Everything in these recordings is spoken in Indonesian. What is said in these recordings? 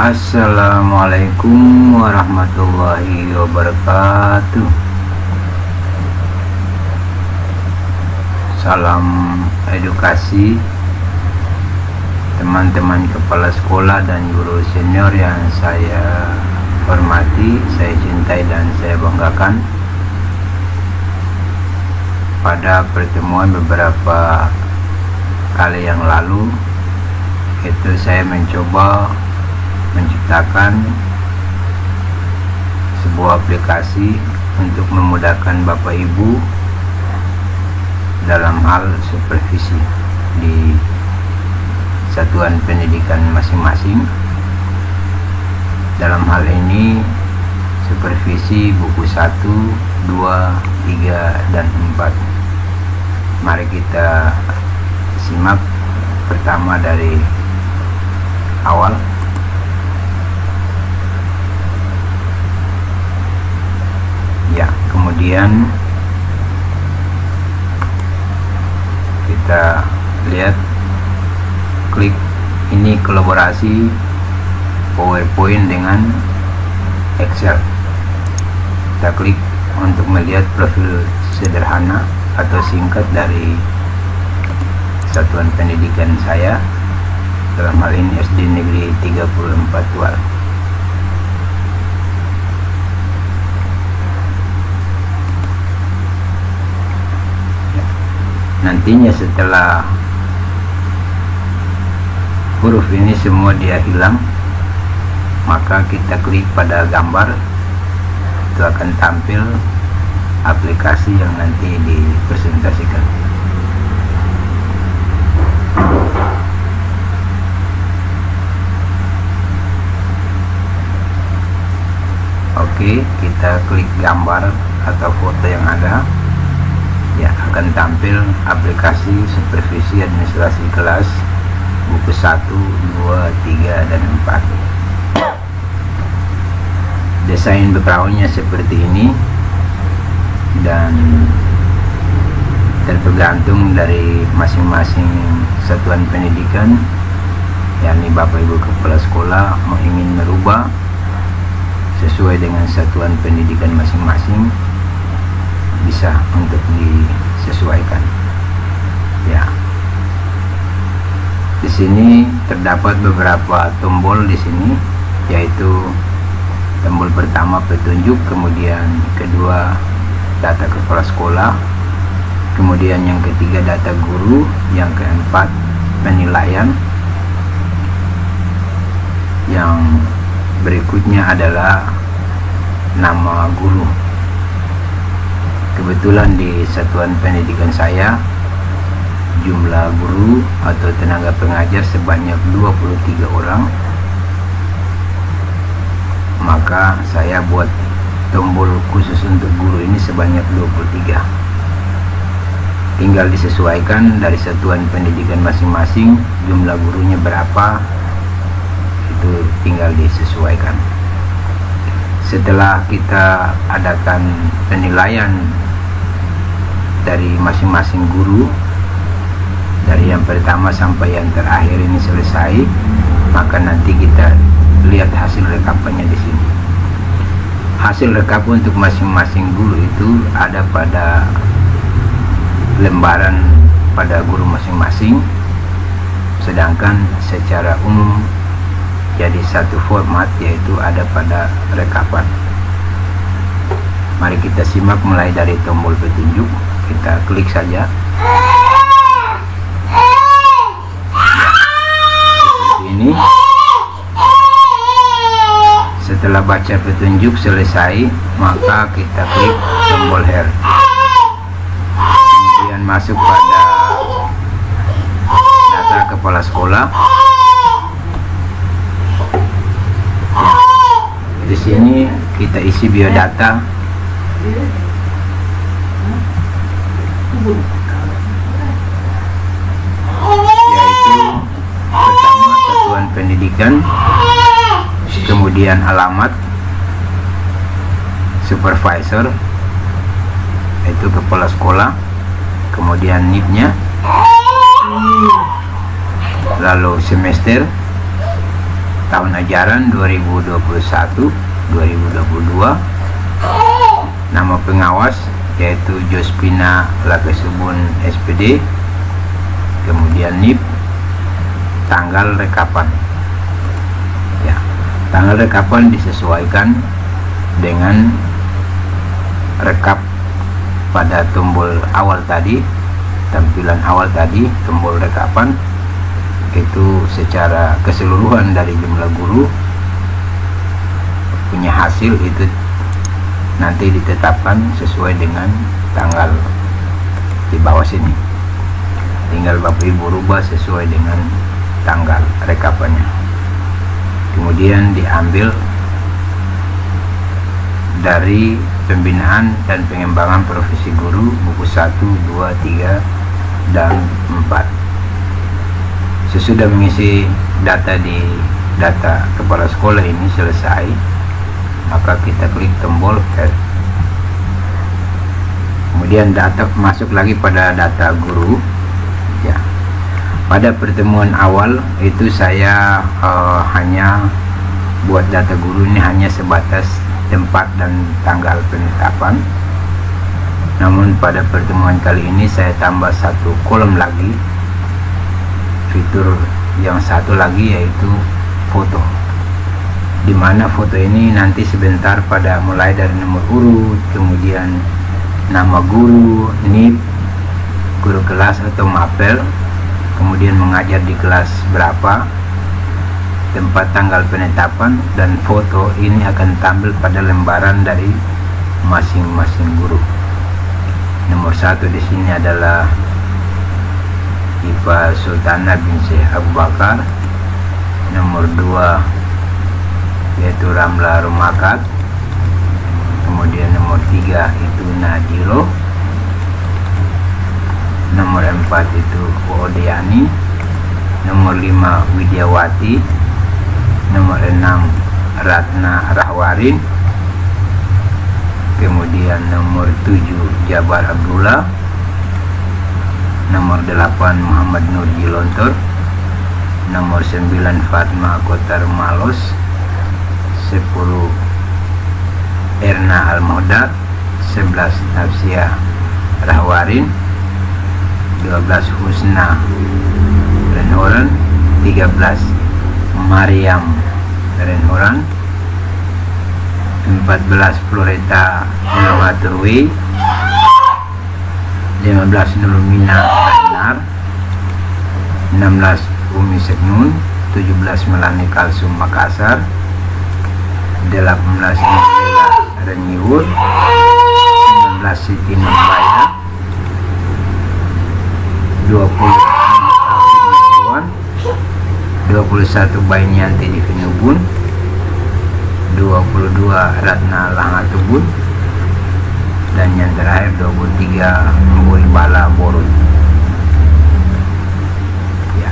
Assalamualaikum warahmatullahi wabarakatuh. Salam edukasi teman-teman kepala sekolah dan guru senior yang saya hormati, saya cintai dan saya banggakan. Pada pertemuan beberapa kali yang lalu itu saya mencoba menciptakan sebuah aplikasi untuk memudahkan Bapak Ibu dalam hal supervisi di satuan pendidikan masing-masing. Dalam hal ini supervisi buku 1, 2, 3, dan 4. Mari kita simak pertama dari awal. Ya, kemudian kita lihat, klik ini kolaborasi PowerPoint dengan Excel. Kita klik untuk melihat profil sederhana atau singkat dari satuan pendidikan saya, dalam hal ini SD Negeri 34 Tual. Nantinya setelah huruf ini semua dia hilang, maka kita klik pada gambar, itu akan tampil aplikasi yang nanti dipresentasikan. Oke, kita klik gambar atau foto yang ada, ya akan tampil aplikasi supervisi administrasi kelas buku 1, 2, 3, dan 4. Desain backgroundnya seperti ini dan tergantung dari masing-masing satuan pendidikan, yakni Bapak Ibu kepala sekolah ingin merubah sesuai dengan satuan pendidikan masing-masing, bisa untuk disesuaikan. Ya, di sini terdapat beberapa tombol di sini, yaitu tombol pertama petunjuk, kemudian kedua data kepala sekolah, kemudian yang ketiga data guru, yang keempat penilaian, yang berikutnya adalah nama guru. Kebetulan di satuan pendidikan saya jumlah guru atau tenaga pengajar sebanyak 23 orang, maka saya buat tombol khusus untuk guru ini sebanyak 23. Tinggal disesuaikan dari satuan pendidikan masing-masing, jumlah gurunya berapa, itu tinggal disesuaikan. Setelah kita adakan penilaian dari masing-masing guru, dari yang pertama sampai yang terakhir ini selesai, maka nanti kita lihat hasil rekapannya di sini. Hasil rekap untuk masing-masing guru itu ada pada lembaran pada guru masing-masing, sedangkan secara umum jadi satu format, yaitu ada pada rekapan. Mari kita simak mulai dari tombol petunjuk. Kita klik saja. Seperti ini. Setelah baca petunjuk selesai, maka kita klik tombol Here. Kemudian masuk pada data kepala sekolah. Di sini kita isi biodata, yaitu pertama satuan pendidikan, kemudian alamat, supervisor, itu kepala sekolah, kemudian NIP-nya, lalu semester, tahun ajaran 2021-2022. Nama pengawas yaitu Jospina Lakesubun SPD. Kemudian NIP, tanggal rekapan. Ya, tanggal rekapan disesuaikan dengan rekap pada tombol awal tadi, tampilan awal tadi, tombol rekapan itu secara keseluruhan dari jumlah guru punya hasil itu nanti ditetapkan sesuai dengan tanggal di bawah sini. Tinggal Bapak Ibu rubah sesuai dengan tanggal rekapannya. Kemudian diambil dari pembinaan dan pengembangan profesi guru buku 1, 2, 3, dan 4. Sesudah mengisi data di data kepala sekolah ini selesai, maka kita klik tombol Add. Kemudian data masuk lagi pada data guru. Ya, pada pertemuan awal itu saya hanya buat data guru ini hanya sebatas tempat dan tanggal penetapan. Namun pada pertemuan kali ini saya tambah satu kolom lagi, fitur yang satu lagi yaitu foto, di mana foto ini nanti sebentar pada mulai dari nomor urut, kemudian nama guru, NIP, guru kelas atau mapel, kemudian mengajar di kelas berapa, tempat tanggal penetapan, dan foto ini akan tampil pada lembaran dari masing-masing guru. Nomor 1 di sini adalah IPA Sultana bin Syekh Abu Bakar. Nomor 2 yaitu Ramla Rumakat. Kemudian nomor 3 itu Nadiro. Nomor 4 itu Odeani. Nomor 5 Widyawati. Nomor 6 Ratna Rahwarin. Kemudian nomor 7 Jabar Abdullah. Nomor 8 Muhammad Nur Jilontor. Nomor 9 Fatma Kotar Malos. 10 Erna Al-Muhdar. 11 Nafsia Rahwarin. 12 Husna Renhoran. 13 Mariam Renhoran. 14 Floreta Nurwaturwi. 15 Nurmina Benar. 16 Umi Seknun. 17 Melani Kalsum Makassar. 18 Nurlela Renyiwur. 19 Siti Nurbaya. 20 21 Bainianti di Vinubun. 22 Ratna Langatubun. Dan yang terakhir 23 Mbulibala Borun. Ya,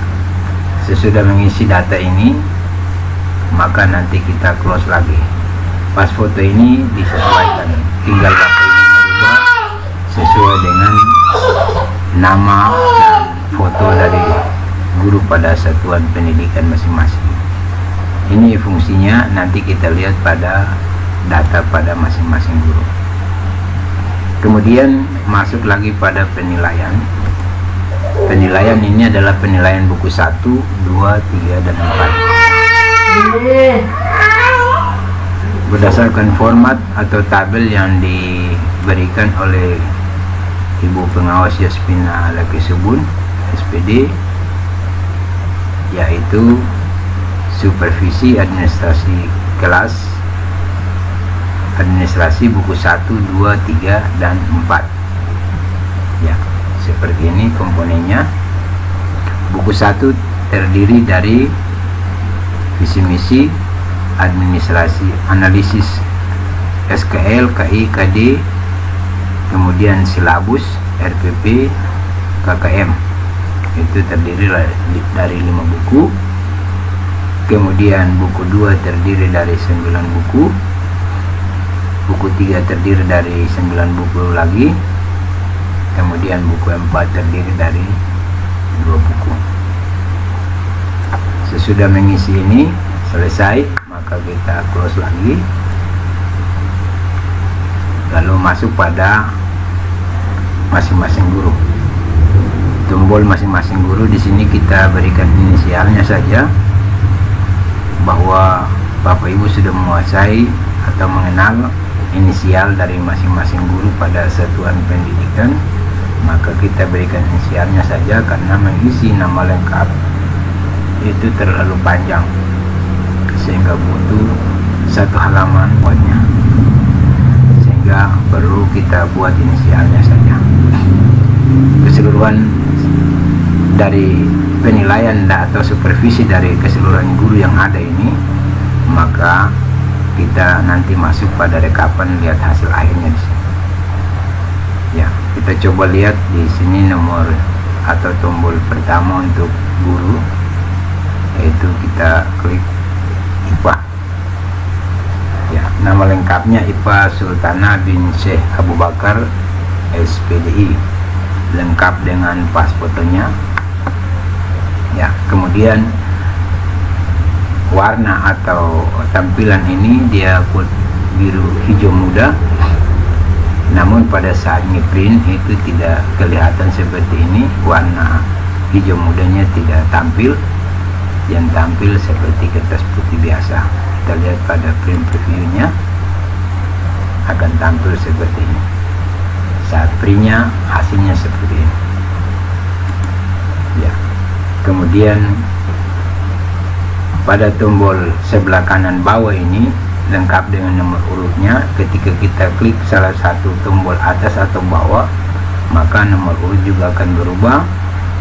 sesudah mengisi data ini, maka nanti kita close lagi. Pas foto ini disesuaikan, tinggal Bapak ini merubah sesuai dengan nama dan foto dari guru pada satuan pendidikan masing-masing. Ini fungsinya nanti kita lihat pada data pada masing-masing guru. Kemudian masuk lagi pada penilaian. Penilaian ini adalah penilaian buku 1, 2, 3, dan 4. Berdasarkan format atau tabel yang diberikan oleh Ibu Pengawas Jospina Lakesubun SPD, yaitu supervisi administrasi kelas, administrasi buku 1, 2, 3, dan 4. Ya, seperti ini komponennya. Buku 1 terdiri dari visi misi, administrasi, analisis SKL, KI, KD, kemudian silabus, RPP, KKM. Itu terdiri dari 5 buku. Kemudian buku 2 terdiri dari 9 buku. Buku 3 terdiri dari 9 buku lagi. Kemudian buku 4 terdiri dari 2 buku. Sesudah mengisi ini, selesai, maka kita close lagi, lalu masuk pada masing-masing guru. Tombol masing-masing guru di sini kita berikan inisialnya saja, bahwa Bapak Ibu sudah menguasai atau mengenal inisial dari masing-masing guru pada satuan pendidikan, maka kita berikan inisialnya saja, karena mengisi nama lengkap itu terlalu panjang sehingga butuh satu halaman buatnya, sehingga perlu kita buat inisialnya saja. Keseluruhan dari penilaian atau supervisi dari keseluruhan guru yang ada ini, maka kita nanti masuk pada rekapan, lihat hasil akhirnya di sini. Ya, kita coba lihat di sini nomor atau tombol pertama untuk guru, yaitu kita klik IPA. Ya, nama lengkapnya IPA Sultana bin Syekh Abu Bakar SPDI, lengkap dengan pas fotonya. Ya, kemudian warna atau tampilan ini dia biru hijau muda, namun pada saat ngeprint itu tidak kelihatan seperti ini, warna hijau mudanya tidak tampil, yang tampil seperti kertas putih biasa. Kita lihat pada print previewnya akan tampil seperti ini, saat printnya hasilnya seperti ini. Ya, kemudian pada tombol sebelah kanan bawah ini lengkap dengan nomor urutnya. Ketika kita klik salah satu tombol atas atau bawah, maka nomor urut juga akan berubah,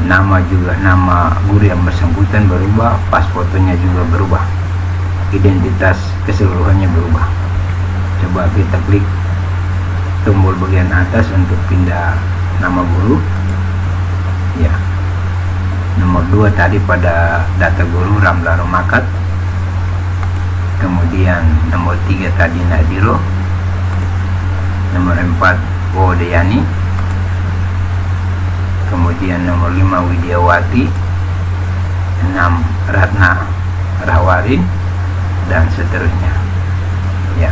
nama guru yang bersangkutan berubah, pas fotonya juga berubah, identitas keseluruhannya berubah. Coba kita klik tombol bagian atas untuk pindah nama guru. Ya, nomor 2 tadi pada data guru Ramla Romakat, kemudian nomor 3 tadi Nadiro, nomor 4 Wodeyani, kemudian nomor 5 Widiawati, 6 Ratna Rahwarin, dan seterusnya. Ya,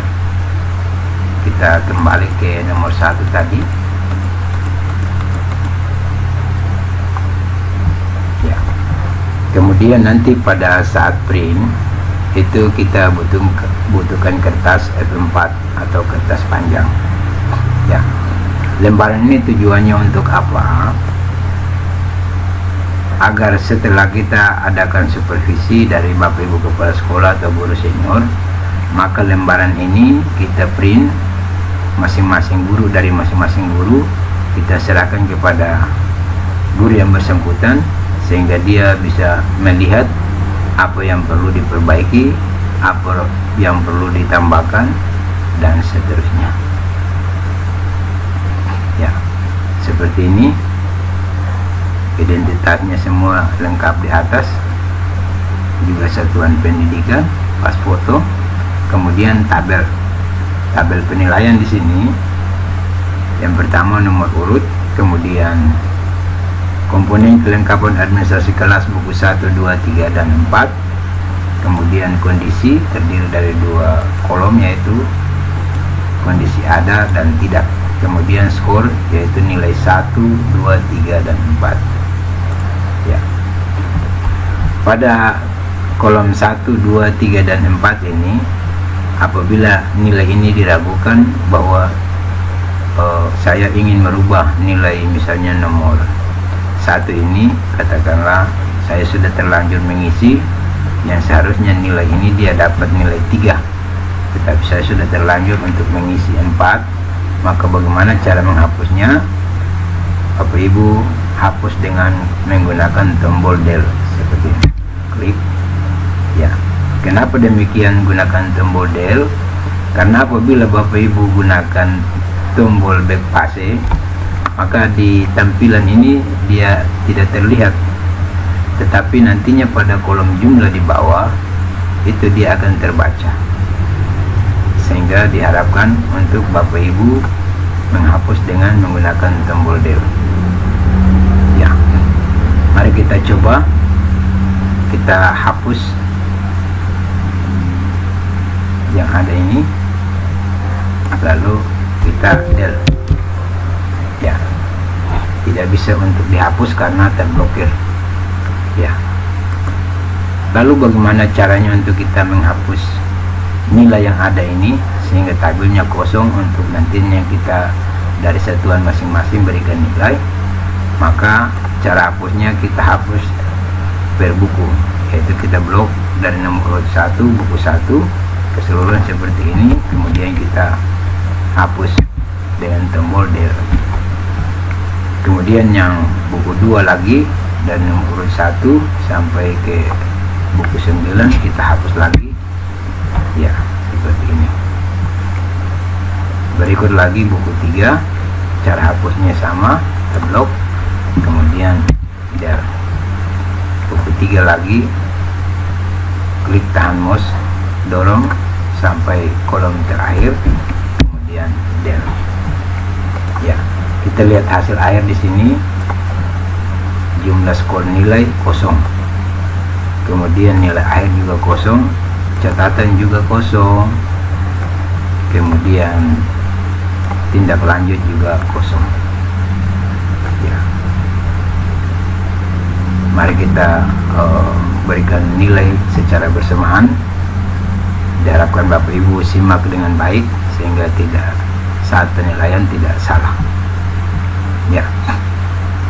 kita kembali ke nomor 1 tadi. Ya, kemudian nanti pada saat print itu kita butuhkan kertas F4 atau kertas panjang. Ya, lembaran ini tujuannya untuk apa? Agar setelah kita adakan supervisi dari Bapak Ibu Kepala Sekolah atau guru senior, maka lembaran ini kita print masing-masing guru, dari masing-masing guru kita serahkan kepada guru yang bersangkutan, sehingga dia bisa melihat apa yang perlu diperbaiki, apa yang perlu ditambahkan, dan seterusnya. Ya, seperti ini. Identitasnya semua lengkap di atas, juga satuan pendidikan, pas foto, kemudian tabel penilaian di sini. Yang pertama nomor urut, kemudian komponen kelengkapan administrasi kelas buku 1, 2, 3, dan 4, kemudian kondisi terdiri dari 2 kolom, yaitu kondisi ada dan tidak, kemudian skor yaitu nilai 1, 2, 3, dan 4. Ya, pada kolom 1, 2, 3, dan 4 ini, apabila nilai ini diragukan bahwa saya ingin merubah nilai, misalnya nomor 1 ini, katakanlah saya sudah terlanjur mengisi yang seharusnya nilai ini dia dapat nilai 3, tetapi saya sudah terlanjur untuk mengisi 4, maka bagaimana cara menghapusnya? Bapak Ibu hapus dengan menggunakan tombol del seperti ini. Klik. Ya, kenapa demikian gunakan tombol del? Karena apabila Bapak Ibu gunakan tombol backpasse, maka di tampilan ini dia tidak terlihat, tetapi nantinya pada kolom jumlah di bawah itu dia akan terbaca, sehingga diharapkan untuk Bapak Ibu menghapus dengan menggunakan tombol del. Ya, mari kita coba kita hapus yang ada ini, lalu kita del. Ya, tidak bisa untuk dihapus karena terblokir. Ya, lalu bagaimana caranya untuk kita menghapus nilai yang ada ini sehingga tabelnya kosong, untuk nantinya kita dari satuan masing-masing berikan nilai? Maka cara hapusnya kita hapus per buku, yaitu kita blok dari nomor urut 1, buku 1 keseluruhan seperti ini, kemudian kita hapus dengan tombol del. Kemudian yang buku 2 lagi dari nomor urut 1 sampai ke buku 9 kita hapus lagi. Ya, seperti ini. Berikut lagi buku 3, cara hapusnya sama, terblok, kemudian del. Buku 3 lagi, klik tahan mouse, dorong sampai kolom terakhir, kemudian del. Ya, kita lihat hasil akhir di sini, jumlah skor nilai kosong, kemudian nilai akhir juga kosong, catatan juga kosong, kemudian tindak lanjut juga kosong. Ya, mari kita berikan nilai secara bersamaan. Diharapkan Bapak Ibu simak dengan baik sehingga tidak saat penilaian tidak salah. Ya,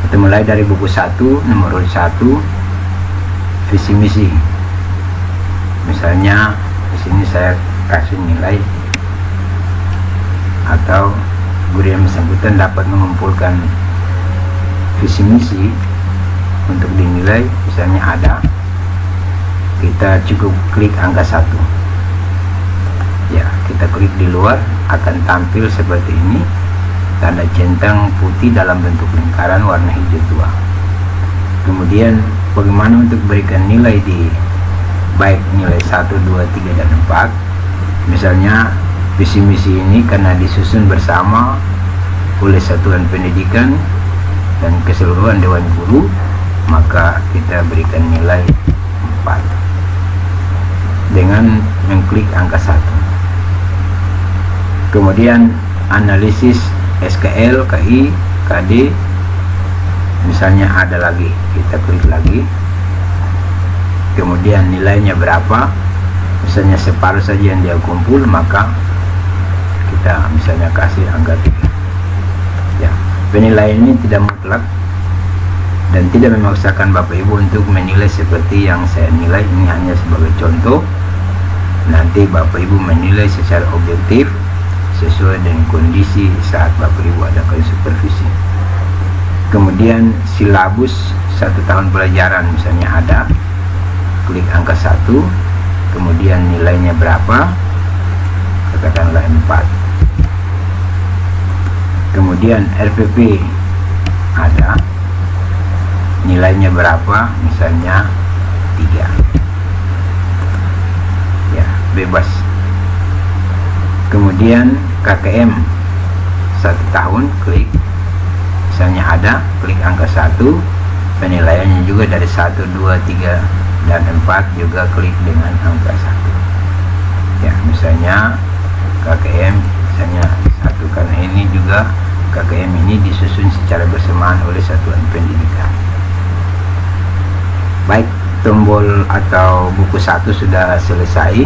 kita mulai dari buku 1 nomor 1, visi misi. Misalnya di sini saya kasih nilai, atau guru yang bersangkutan dapat mengumpulkan visi misi untuk dinilai. Misalnya ada, kita cukup klik angka 1. Ya, kita klik di luar, akan tampil seperti ini, tanda centang putih dalam bentuk lingkaran warna hijau tua. Kemudian bagaimana untuk berikan nilai di baik nilai 1, 2, 3, dan 4. Misalnya visi misi ini karena disusun bersama oleh satuan pendidikan dan keseluruhan dewan guru, maka kita berikan nilai 4 dengan mengklik angka 1. Kemudian analisis SKL, KI, KD, misalnya ada lagi, kita klik lagi, kemudian nilainya berapa, misalnya separuh saja yang dia kumpul, maka kita misalnya kasih angka 3. Ya, penilaian ini tidak mutlak dan tidak memaksakan Bapak Ibu untuk menilai seperti yang saya nilai. Ini hanya sebagai contoh. Nanti Bapak Ibu menilai secara objektif sesuai dengan kondisi saat Bapak Ibu adakan supervisi. Kemudian silabus 1 tahun pelajaran misalnya ada, klik angka 1, kemudian nilainya berapa, katakanlah 4. Kemudian RPP ada, nilainya berapa, misalnya 3. Ya, bebas. Kemudian KKM 1 tahun, klik, misalnya ada, klik angka 1, penilaiannya juga dari 1, 2, 3, dan 4 juga klik dengan angka 1. Ya, misalnya KKM misalnya 1, karena ini juga KKM ini disusun secara bersamaan oleh satuan pendidikan. Baik, tombol atau buku 1 sudah selesai.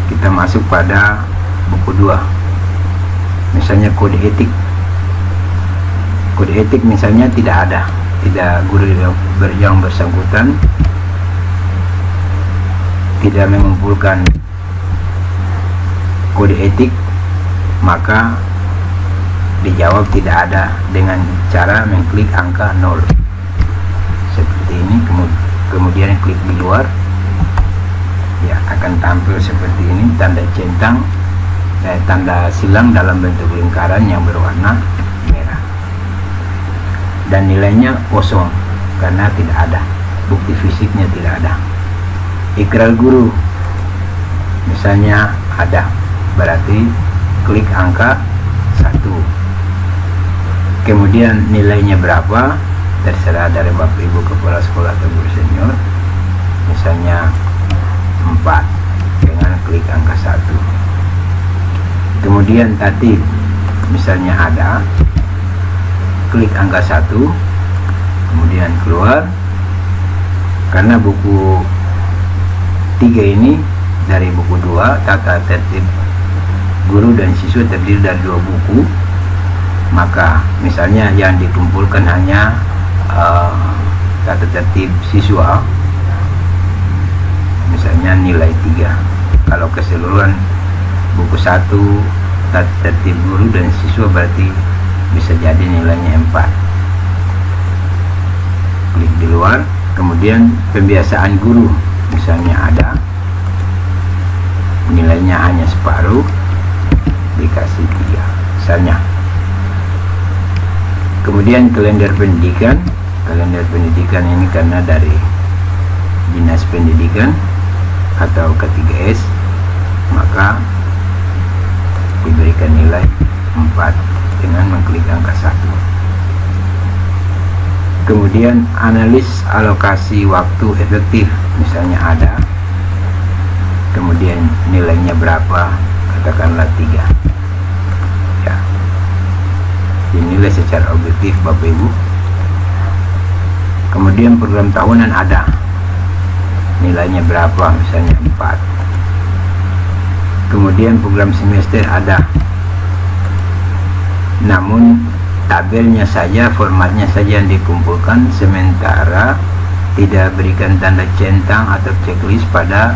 Kita masuk pada buku 2, misalnya kode etik. Kode etik misalnya tidak ada, tidak guru yang bersangkutan tidak mengumpulkan kode etik, maka dijawab tidak ada dengan cara mengklik angka 0 seperti ini. Kemudian klik di luar, ya akan tampil seperti ini, tanda centang, tanda silang dalam bentuk lingkaran yang berwarna merah, dan nilainya kosong karena tidak ada, bukti fisiknya tidak ada. Ikrar guru misalnya ada, berarti klik angka 1. Kemudian nilainya berapa, terserah dari Bapak Ibu kepala sekolah atau guru senior, misalnya 4. dengan klik angka 1. Kemudian tatib, misalnya ada, klik angka 1, kemudian keluar. Karena buku 3 ini dari buku 2, tata tertib guru dan siswa terdiri dari 2 buku, maka misalnya yang dikumpulkan hanya tata tertib siswa, misalnya nilai 3. Kalau keseluruhan buku 1 tata tertib guru dan siswa berarti bisa jadi nilainya 4. Klik di luar. Kemudian pembiasaan guru, misalnya ada, nilainya hanya separuh, dikasih 3 misalnya. Kemudian kalender pendidikan. Kalender pendidikan ini karena dari Dinas Pendidikan atau K3S, maka diberikan nilai 4 dengan mengklik angka 1. Kemudian analis alokasi waktu efektif, misalnya ada, kemudian nilainya berapa, katakanlah 3 ya, dinilai secara objektif Bapak Ibu. Kemudian program tahunan ada, nilainya berapa, misalnya 4. Kemudian program semester ada, namun tabelnya saja, formatnya saja yang dikumpulkan, sementara tidak berikan tanda centang atau checklist pada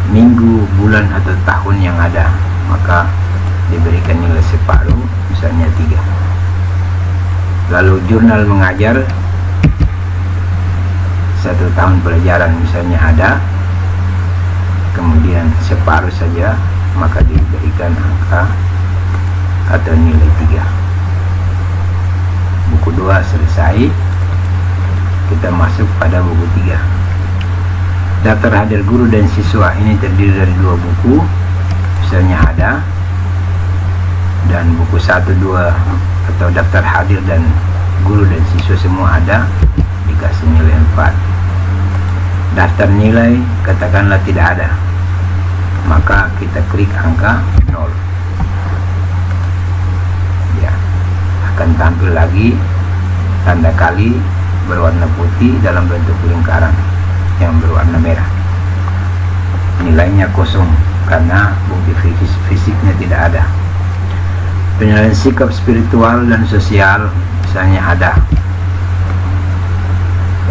minggu, bulan atau tahun yang ada, maka diberikan nilai separuh, misalnya 3. Lalu jurnal mengajar 1 tahun pelajaran, misalnya ada, kemudian separuh saja, maka diberikan angka atau nilai 3. Buku 2 selesai, kita masuk pada buku 3. Daftar hadir guru dan siswa ini terdiri dari 2 buku, misalnya ada, dan buku 1, 2 atau daftar hadir dan guru dan siswa semua ada, dikasih nilai 4. Daftar nilai katakanlah tidak ada, maka kita klik angka 0. Akan tampil lagi tanda kali berwarna putih dalam bentuk lingkaran yang berwarna merah. Nilainya kosong karena bukti fisiknya tidak ada. Penilaian sikap spiritual dan sosial, misalnya ada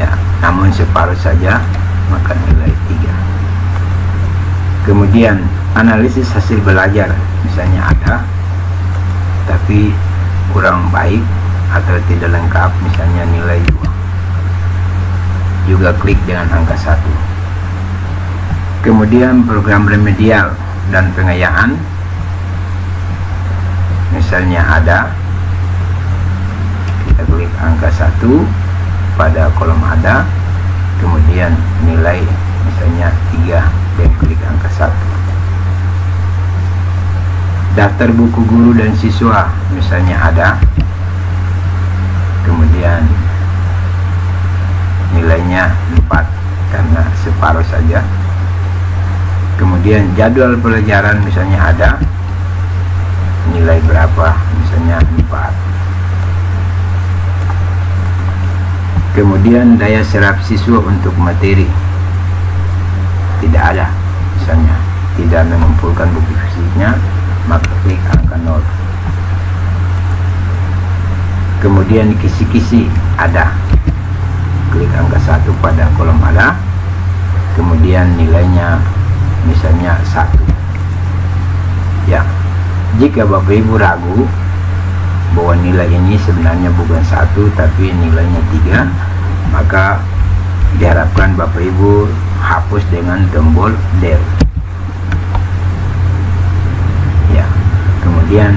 ya, namun separuh saja, maka nilai 3. Kemudian analisis hasil belajar, misalnya ada tapi kurang baik atau tidak lengkap, misalnya nilai 2, juga klik dengan angka 1. Kemudian program remedial dan pengayaan, misalnya ada, kita klik angka 1 pada kolom ada, kemudian nilai misalnya 3 dan klik angka 1. Daftar buku guru dan siswa, misalnya ada, kemudian nilainya 4 karena separuh saja. Kemudian jadwal pelajaran, misalnya ada, nilai berapa, misalnya 4. Kemudian daya serap siswa untuk materi tidak ada, misalnya tidak mengumpulkan bukti fisiknya, maka klik angka 0. Kemudian kisi-kisi ada, klik angka 1 pada kolom ada, kemudian nilainya misalnya 1 ya. Jika Bapak Ibu ragu bahwa nilai ini sebenarnya bukan 1 tapi nilainya 3, maka diharapkan Bapak Ibu hapus dengan tombol del. Kemudian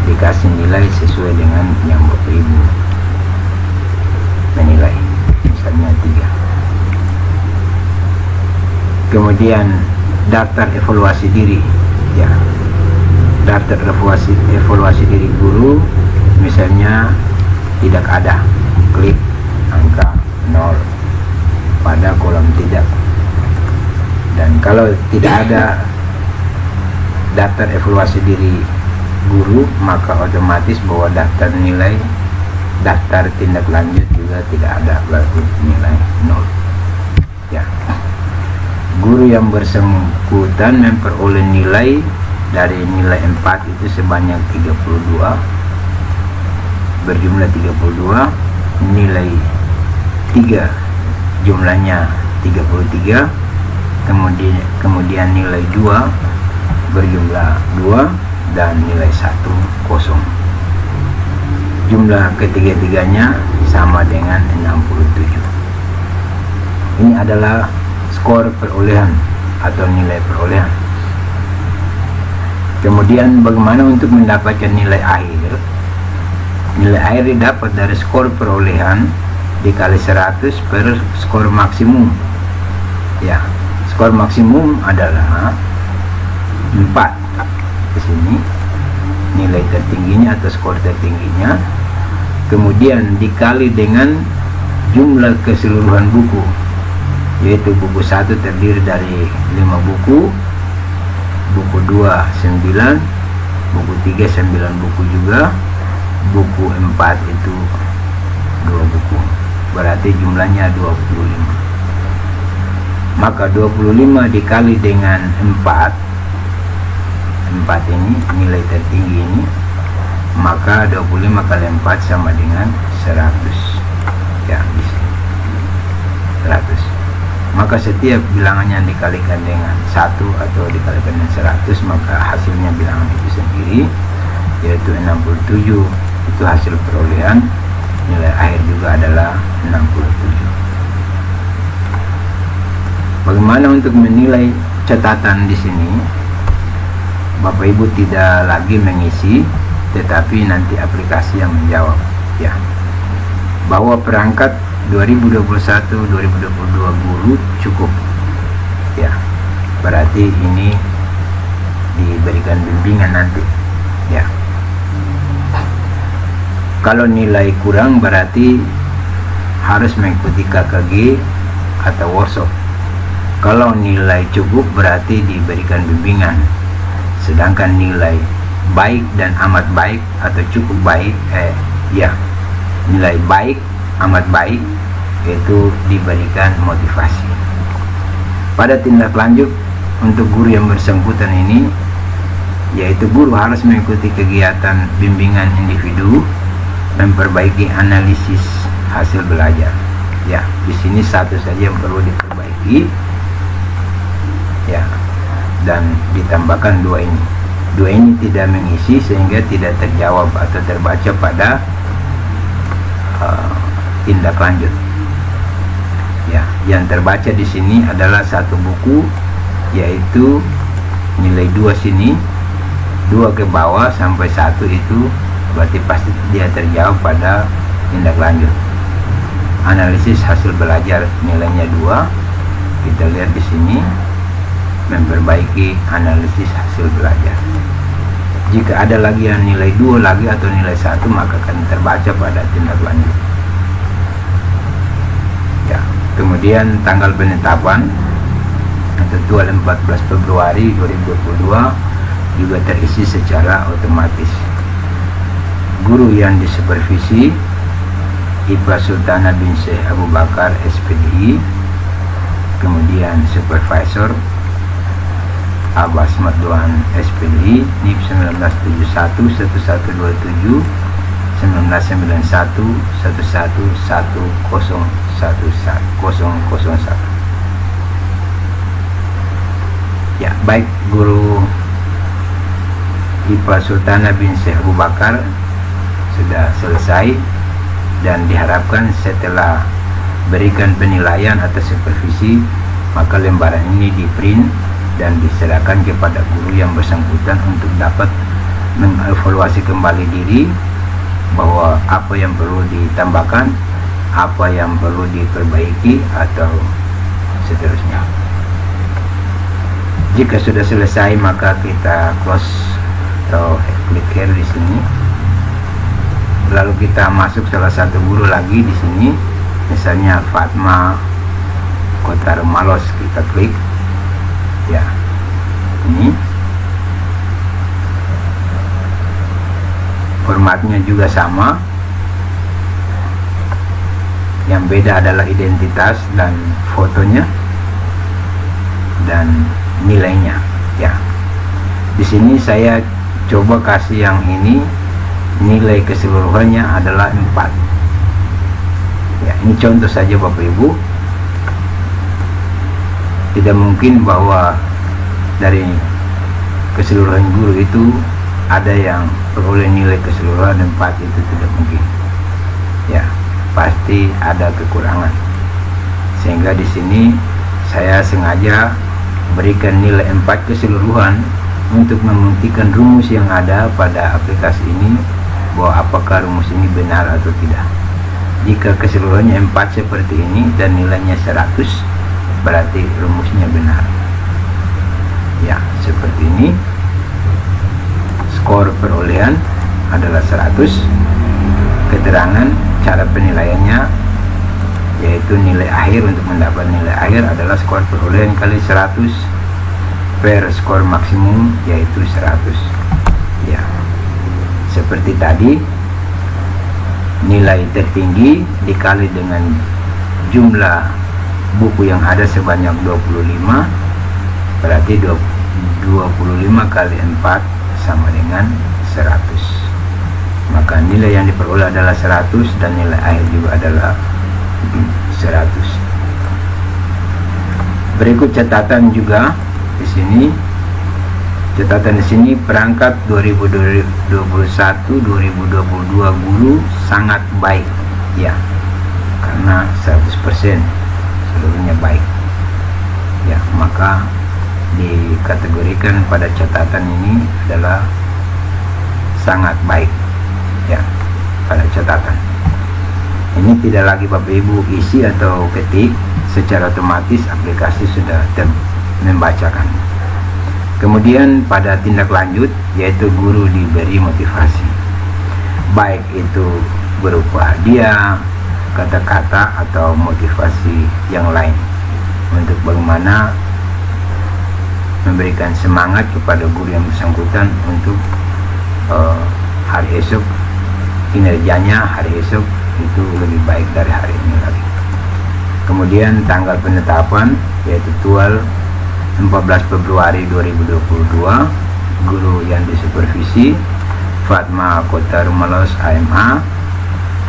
dikasih nilai sesuai dengan yang Bapak Ibu menilai, misalnya 3. Kemudian daftar evaluasi diri ya, daftar evaluasi diri guru misalnya tidak ada, klik angka 0 pada kolom tidak. Dan kalau tidak ada daftar evaluasi diri guru, maka otomatis bahwa daftar tindak lanjut juga tidak ada, berarti nilai 0. Ya. Guru yang bersangkutan memperoleh nilai dari nilai 4 itu sebanyak 32, berjumlah 32, nilai 3 jumlahnya 33, kemudian nilai 2 berjumlah 2, dan nilai 1 kosong. Jumlah ketiga-tiganya sama dengan 67. Ini adalah skor perolehan atau nilai perolehan. Kemudian bagaimana untuk mendapatkan nilai akhir? Nilai akhir didapat dari skor perolehan dikali 100 per skor maksimum. Ya, skor maksimum adalah 4. Di sini nilai tertingginya atau skor tertingginya, kemudian dikali dengan jumlah keseluruhan buku, yaitu buku 1 terdiri dari 5 buku, buku 2 9, buku 3 9 buku juga, buku 4 itu 2 buku, berarti jumlahnya 25. Maka 25 dikali dengan 4 ini nilai tertinggi ini, maka 25 kali 4 sama dengan 100. Ya, di sini 100. Maka setiap bilangan yang dikalikan dengan 1 atau dikalikan dengan 100, maka hasilnya bilangan itu sendiri, yaitu 67. Itu hasil perolehan. Nilai akhir juga adalah 67. Bagaimana untuk menilai catatan di sini? Bapak Ibu tidak lagi mengisi, tetapi nanti aplikasi yang menjawab. Ya, bahwa perangkat 2021-2022 guru cukup. Ya, berarti ini diberikan bimbingan nanti. Ya, kalau nilai kurang berarti harus mengikuti KKG atau workshop. Kalau nilai cukup berarti diberikan bimbingan. Sedangkan nilai baik dan amat baik atau cukup baik, nilai baik, amat baik, itu diberikan motivasi. Pada tindak lanjut untuk guru yang bersangkutan ini, yaitu guru harus mengikuti kegiatan bimbingan individu, memperbaiki analisis hasil belajar. Ya, di sini satu saja yang perlu diperbaiki. Ya, dan ditambahkan 2 ini. 2 ini tidak mengisi sehingga tidak terjawab atau terbaca pada tindak lanjut. Ya, yang terbaca di sini adalah 1 buku, yaitu nilai 2 sini, 2 ke bawah sampai 1 itu berarti pasti dia terjawab pada tindak lanjut. Analisis hasil belajar nilainya 2. Kita lihat di sini, memperbaiki analisis hasil belajar. Jika ada lagi yang nilai 2 lagi atau nilai 1, maka akan terbaca pada tindak lanjut. Ya, kemudian tanggal penetapan tanggal 14 Februari 2022 juga terisi secara otomatis. Guru yang disupervisi Ibu Sultana bin Syekh Abu Bakar SPDI, kemudian supervisor Abbas Marduan SPDI, NIP 1971 1127 1991 111001. Ya, baik guru Ibu Sultana bin Syekh Abu Bakar sudah selesai, dan diharapkan setelah berikan penilaian atau supervisi, maka lembaran ini di print dan diserahkan kepada guru yang bersangkutan untuk dapat mengevaluasi kembali diri, bahwa apa yang perlu ditambahkan, apa yang perlu diperbaiki, atau seterusnya. Jika sudah selesai, maka kita close atau klik here di sini. Lalu kita masuk salah satu guru lagi di sini, misalnya Fatma Kotar Malos, kita klik. Ya, ini formatnya juga sama, yang beda adalah identitas dan fotonya dan nilainya. Ya, di sini saya coba kasih yang ini, nilai keseluruhannya adalah 4. Ya, ini contoh saja Bapak Ibu. Tidak mungkin bahwa dari keseluruhan guru itu ada yang peroleh nilai keseluruhan 4, itu tidak mungkin. Ya, pasti ada kekurangan. Sehingga di sini saya sengaja berikan nilai 4 keseluruhan untuk membuktikan rumus yang ada pada aplikasi ini, bahwa apakah rumus ini benar atau tidak. Jika keseluruhannya 4 seperti ini dan nilainya 100, berarti rumusnya benar. Ya, seperti ini. Skor perolehan adalah 100. Keterangan cara penilaiannya, yaitu nilai akhir. Untuk mendapat nilai akhir adalah skor perolehan kali 100 per skor maksimum, yaitu 100. Ya, seperti tadi, nilai tertinggi dikali dengan jumlah buku yang ada sebanyak 25, berarti 25 kali 4 sama dengan 100. Maka nilai yang diperoleh adalah 100 dan nilai akhir juga adalah 100. Berikut catatan juga di sini. Catatan di sini, perangkat 2021-2022 guru sangat baik. Ya, karena 100% seluruhnya baik. Ya, maka dikategorikan pada catatan ini adalah sangat baik. Ya, pada catatan ini tidak lagi Bapak Ibu isi atau ketik, secara otomatis aplikasi sudah membacakan. Kemudian pada tindak lanjut, yaitu guru diberi motivasi, baik itu berupa hadiah, kata-kata, atau motivasi yang lain, untuk bagaimana memberikan semangat kepada guru yang bersangkutan untuk hari esok, kinerjanya hari esok itu lebih baik dari hari ini lagi. Kemudian tanggal penetapan, yaitu 14 Februari 2022, guru yang disupervisi Fatma Kota Rumalos AMA,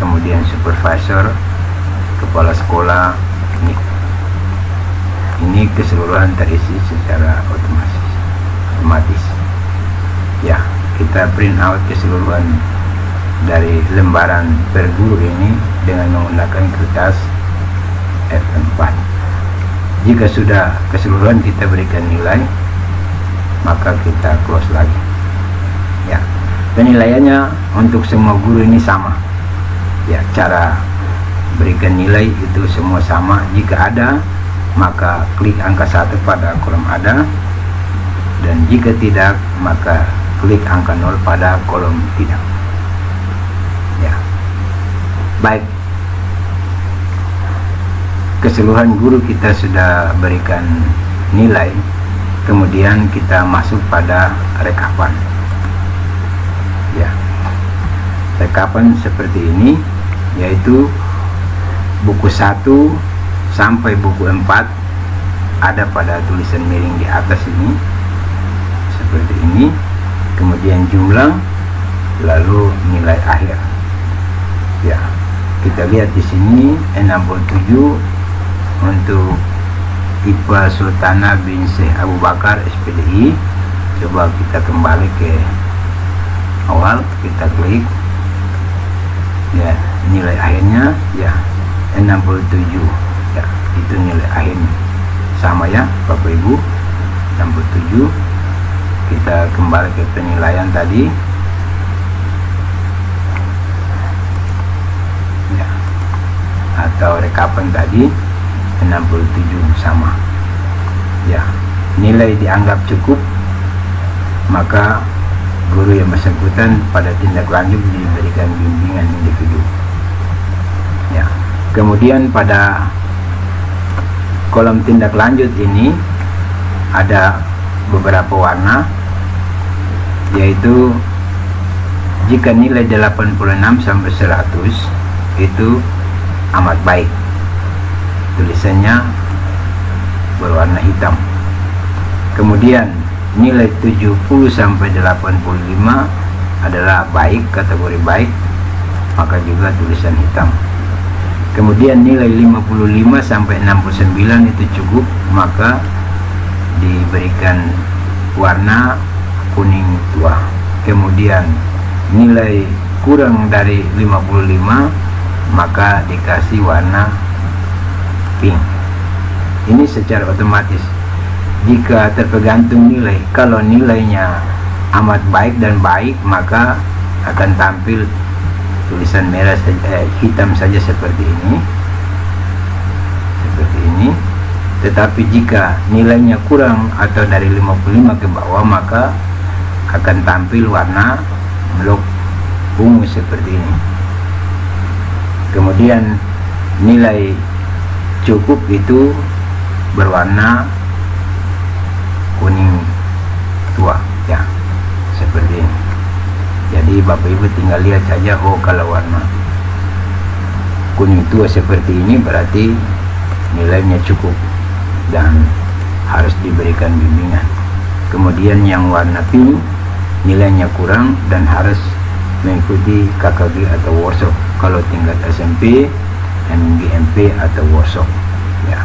kemudian supervisor kepala sekolah. Ini keseluruhan terisi secara otomatis. Ya, kita print out keseluruhan dari lembaran per guru ini dengan menggunakan kertas F4. Jika sudah keseluruhan kita berikan nilai, maka kita close lagi. Ya, penilaiannya untuk semua guru ini sama. Ya, cara berikan nilai itu semua sama. Jika ada, maka klik angka 1 pada kolom ada, dan jika tidak, maka klik angka 0 pada kolom tidak. Ya, baik. Keseluruhan guru kita sudah berikan nilai. Kemudian kita masuk pada rekapan. Ya, rekapan seperti ini, yaitu buku 1 sampai buku 4 ada pada tulisan miring di atas ini, seperti ini. Kemudian jumlah, lalu nilai akhir. Ya, kita lihat di sini 67 untuk Ipa Sultana bin Syekh Abu Bakar SPDI. Coba kita kembali ke awal, kita klik. Ya, nilai akhirnya ya 67. Ya, itu nilai akhirnya. Sama ya Bapak Ibu, 67. Kita kembali ke penilaian tadi. Ya, atau rekapan tadi 67 sama. Ya, nilai dianggap cukup, maka guru yang bersangkutan pada tindak lanjut diberikan bimbingan individu. Ya, kemudian pada kolom tindak lanjut ini ada beberapa warna, yaitu jika nilai 86 sampai 100 itu amat baik, tulisannya berwarna hitam. Kemudian nilai 70 sampai 85 adalah baik, kategori baik, maka juga tulisan hitam. Kemudian nilai 55 sampai 69 itu cukup, maka diberikan warna kuning tua. Kemudian nilai kurang dari 55 maka dikasih warna pink. Ini secara otomatis. Jika tergantung nilai, kalau nilainya amat baik dan baik, maka akan tampil tulisan merah hitam saja seperti ini, tetapi jika nilainya kurang atau dari 55 ke bawah, maka akan tampil warna blok ungu seperti ini. Kemudian nilai cukup itu berwarna kuning tua, ya, seperti ini. Jadi Bapak Ibu tinggal lihat saja, oh kalau warna kuning tua seperti ini berarti nilainya cukup dan harus diberikan bimbingan. Kemudian yang warna pink nilainya kurang dan harus mengikuti KKG atau workshop kalau tingkat SMP, MGMP atau workshop, ya.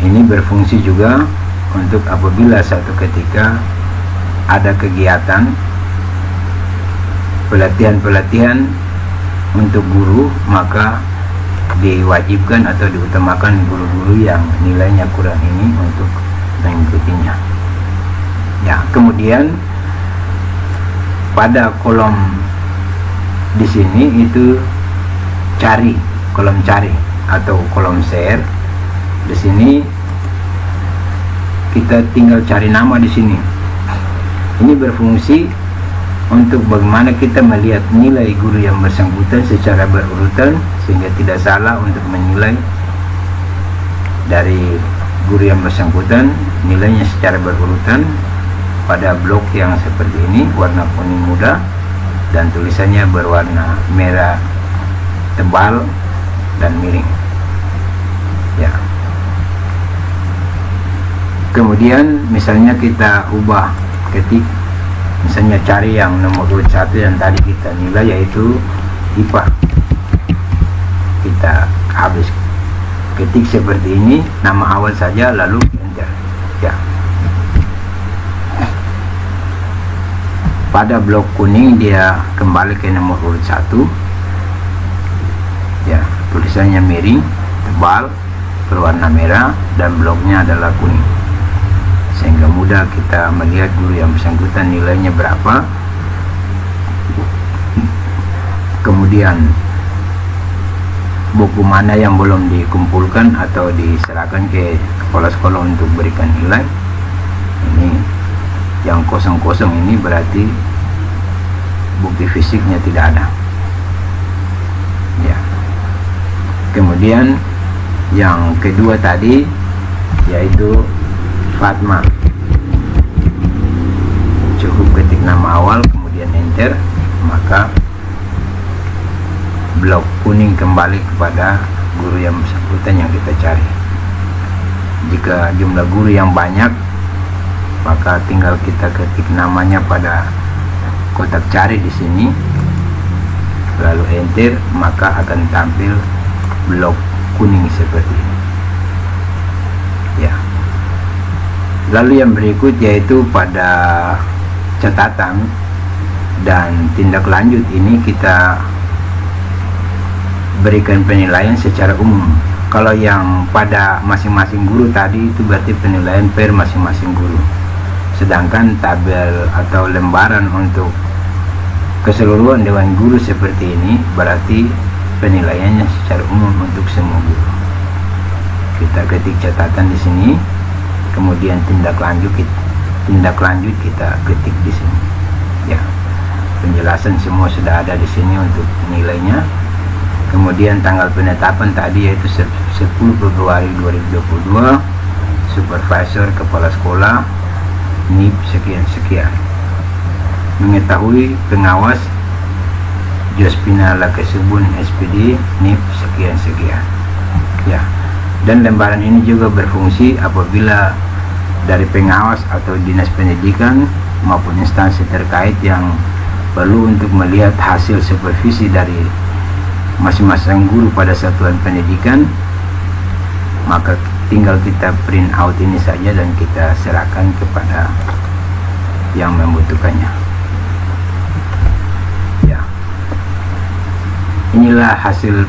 Ini berfungsi juga untuk apabila satu ketika ada kegiatan pelatihan untuk guru, maka diwajibkan atau diutamakan guru-guru yang nilainya kurang ini untuk mengikutinya, ya. Kemudian pada kolom di sini itu kolom cari atau kolom share. Di sini kita tinggal cari nama di sini. Ini berfungsi untuk bagaimana kita melihat nilai guru yang bersangkutan secara berurutan, sehingga tidak salah untuk menilai dari guru yang bersangkutan nilainya secara berurutan pada blok yang seperti ini, warna kuning muda dan tulisannya berwarna merah tebal dan miring, ya. Kemudian misalnya kita ubah, ketik misalnya cari yang nomor 21 yang tadi kita nilai, yaitu IPA. Kita habis ketik seperti ini, nama awal saja lalu enter, ya. Pada blok kuning dia kembali ke nomor urut 1, ya, tulisannya miring tebal berwarna merah dan bloknya adalah kuning, sehingga mudah kita melihat guru yang bersangkutan nilainya berapa. Kemudian buku mana yang belum dikumpulkan atau diserahkan ke kepala sekolah untuk berikan nilai. Ini yang kosong-kosong ini berarti bukti fisiknya tidak ada, ya. Kemudian yang kedua tadi yaitu Fatma, cukup ketik nama awal kemudian enter, maka blok kuning kembali kepada guru yang bersangkutan yang kita cari. Jika jumlah guru yang banyak, maka tinggal kita ketik namanya pada kotak cari di sini, lalu enter, maka akan tampil blok kuning seperti ini, ya. Lalu yang berikut yaitu pada catatan dan tindak lanjut, ini kita berikan penilaian secara umum. Kalau yang pada masing-masing guru tadi itu berarti penilaian per masing-masing guru, sedangkan tabel atau lembaran untuk keseluruhan dewan guru seperti ini berarti penilaiannya secara umum untuk semua guru. Kita ketik catatan di sini, kemudian tindak lanjut kita ketik di sini, ya. Penjelasan semua sudah ada di sini untuk nilainya. Kemudian tanggal penetapan tadi yaitu 10 Februari 2022 supervisor kepala sekolah NIP sekian-sekian, mengetahui pengawas Jospina Lakesubun SPD NIP sekian-sekian. Ya, dan lembaran ini juga berfungsi apabila dari pengawas atau dinas pendidikan maupun instansi terkait yang perlu untuk melihat hasil supervisi dari masing-masing guru pada satuan pendidikan, maka tinggal kita print out ini saja dan kita serahkan kepada yang membutuhkannya. Inilah hasil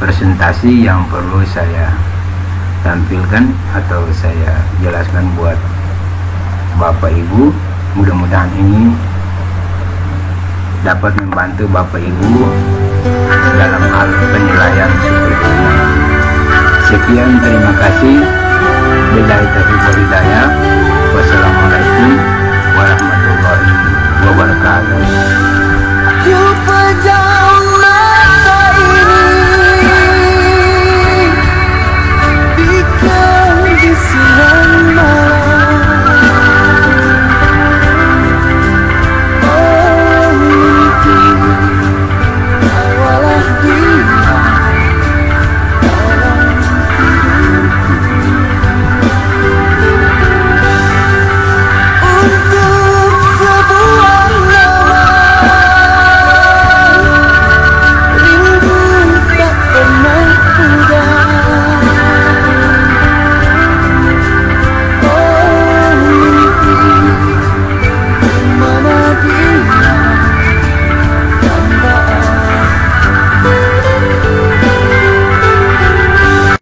presentasi yang perlu saya tampilkan atau saya jelaskan buat Bapak Ibu. Mudah-mudahan ini dapat membantu Bapak Ibu dalam hal penilaian supervisi. Sekian, terima kasih. Billahi taufiq wal hidayah. Wassalamualaikum warahmatullahi wabarakatuh.